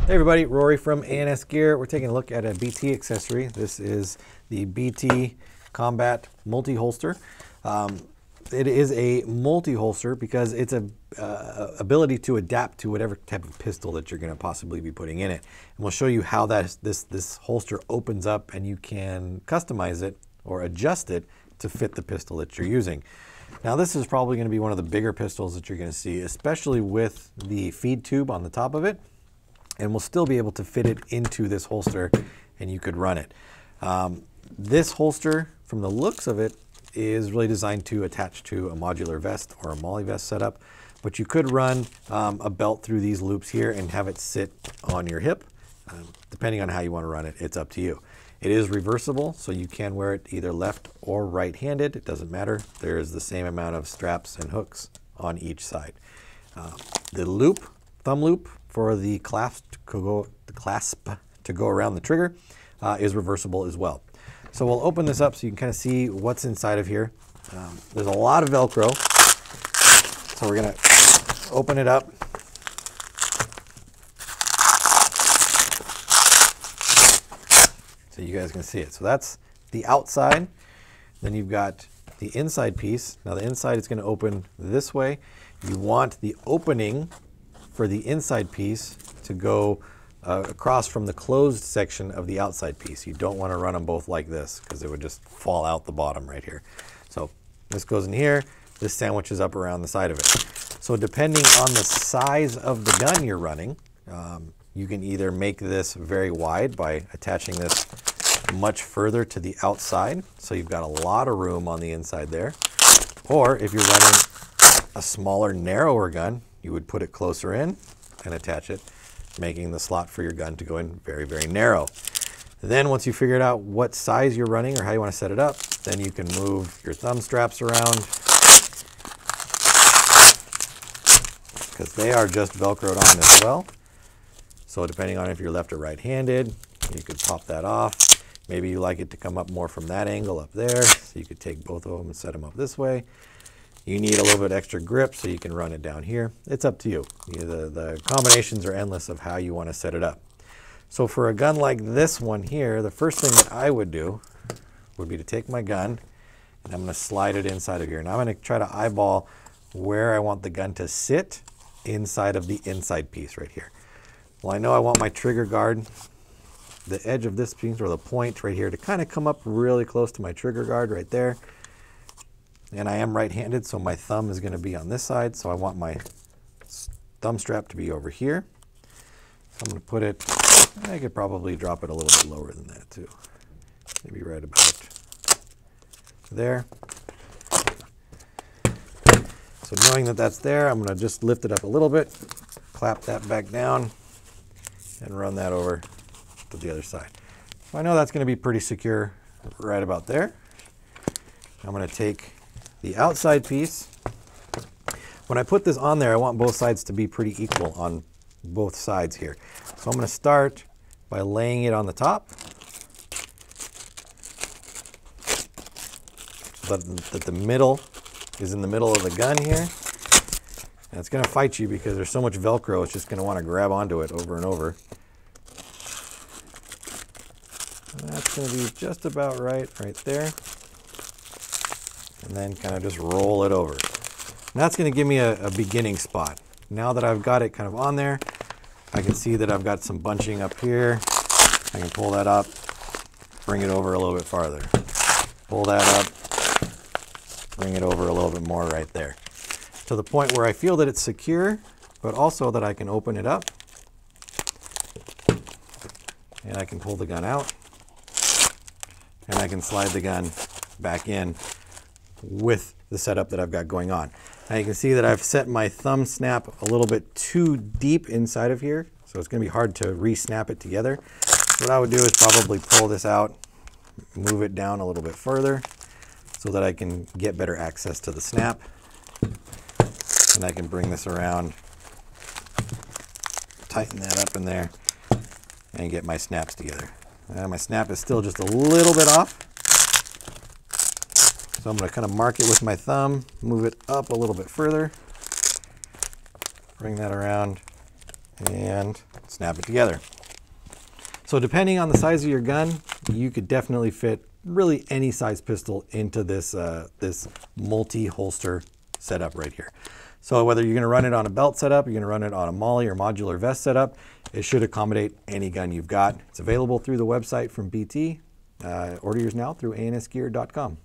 Hey everybody, Rory from A&S Gear. We're taking a look at a BT accessory. This is the BT Combat Multi-Holster. It is a multi-holster because it's a ability to adapt to whatever type of pistol that you're going to possibly be putting in it. And we'll show you how this holster opens up, and you can customize it or adjust it to fit the pistol that you're using. Now this is probably going to be one of the bigger pistols that you're going to see, especially with the feed tube on the top of it. And we'll still be able to fit it into this holster, and you could run it. This holster, from the looks of it, is really designed to attach to a modular vest or a MOLLE vest setup, but you could run a belt through these loops here and have it sit on your hip. Depending on how you want to run it, it's up to you. It is reversible, so you can wear it either left or right-handed. It doesn't matter. There's the same amount of straps and hooks on each side. The loop, thumb loop, for the clasp to go around the trigger is reversible as well. So we'll open this up so you can kind of see what's inside of here. There's a lot of Velcro, so we're going to open it up. So you guys can see it. So that's the outside. Then you've got the inside piece. Now the inside is going to open this way. You want the opening for the inside piece to go across from the closed section of the outside piece. You don't want to run them both like this because it would just fall out the bottom right here. So this goes in here, this sandwiches up around the side of it. So depending on the size of the gun you're running, you can either make this very wide by attaching this much further to the outside, so you've got a lot of room on the inside there. Or if you're running a smaller, narrower gun, you would put it closer in and attach it, making the slot for your gun to go in very, very narrow. Then once you figured out what size you're running or how you want to set it up, then you can move your thumb straps around, because they are just Velcroed on as well. So depending on if you're left or right-handed, you could pop that off. Maybe you like it to come up more from that angle up there, so you could take both of them and set them up this way. You need a little bit extra grip, so you can run it down here. It's up to you. The combinations are endless of how you want to set it up. So for a gun like this one here, the first thing that I would do would be to take my gun, and I'm going to slide it inside of here. Now I'm going to try to eyeball where I want the gun to sit inside of the inside piece right here. Well, I know I want my trigger guard, the edge of this piece, or the point right here, to kind of come up really close to my trigger guard right there. And I am right-handed, so my thumb is going to be on this side, so I want my thumb strap to be over here. So I'm going to put it, I could probably drop it a little bit lower than that too. Maybe right about there. So knowing that that's there, I'm going to just lift it up a little bit, clap that back down, and run that over to the other side. So I know that's going to be pretty secure right about there. I'm going to take the outside piece. When I put this on there, I want both sides to be pretty equal on both sides here. So I'm going to start by laying it on the top, so that the middle is in the middle of the gun here. And it's going to fight you because there's so much Velcro, it's just going to want to grab onto it over and over. And that's going to be just about right there. And then kind of just roll it over. And that's going to give me a beginning spot. Now that I've got it kind of on there, I can see that I've got some bunching up here. I can pull that up, bring it over a little bit farther. Pull that up, bring it over a little bit more right there. To the point where I feel that it's secure, but also that I can open it up. And I can pull the gun out. And I can slide the gun back in with the setup that I've got going on. Now you can see that I've set my thumb snap a little bit too deep inside of here, so it's going to be hard to re-snap it together. What I would do is probably pull this out, move it down a little bit further so that I can get better access to the snap. And I can bring this around, tighten that up in there, and get my snaps together. My snap is still just a little bit off. So I'm going to kind of mark it with my thumb, move it up a little bit further, bring that around, and snap it together. So depending on the size of your gun, you could definitely fit really any size pistol into this, this multi-holster setup right here. So whether you're gonna run it on a belt setup, you're gonna run it on a MOLLE or modular vest setup, it should accommodate any gun you've got. It's available through the website from BT. Order yours now through ansgear.com.